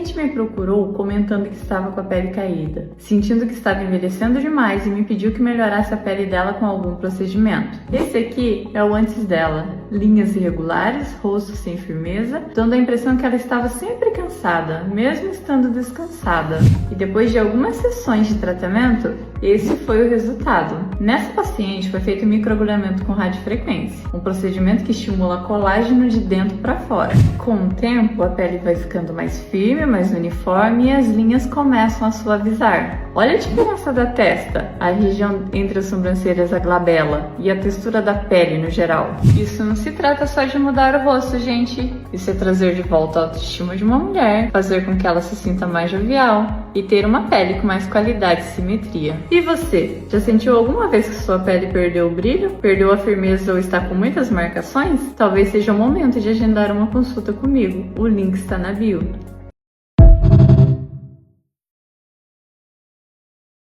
paciente me procurou comentando que estava com a pele caída, sentindo que estava envelhecendo demais e me pediu que melhorasse a pele dela com algum procedimento. Esse aqui é o antes dela. Linhas irregulares, rosto sem firmeza, dando a impressão que ela estava sempre cansada, mesmo estando descansada. E depois de algumas sessões de tratamento, esse foi o resultado. Nessa paciente foi feito microagulhamento com radiofrequência, um procedimento que estimula colágeno de dentro para fora. Com o tempo, a pele vai ficando mais firme, mais uniforme e as linhas começam a suavizar. Olha a diferença da testa, a região entre as sobrancelhas, a glabela e a textura da pele no geral. Isso não se trata só de mudar o rosto, gente. Isso é trazer de volta a autoestima de uma mulher, fazer com que ela se sinta mais jovial e ter uma pele com mais qualidade e simetria. E você, já sentiu alguma vez que sua pele perdeu o brilho, perdeu a firmeza ou está com muitas marcações? Talvez seja o momento de agendar uma consulta comigo. O link está na bio.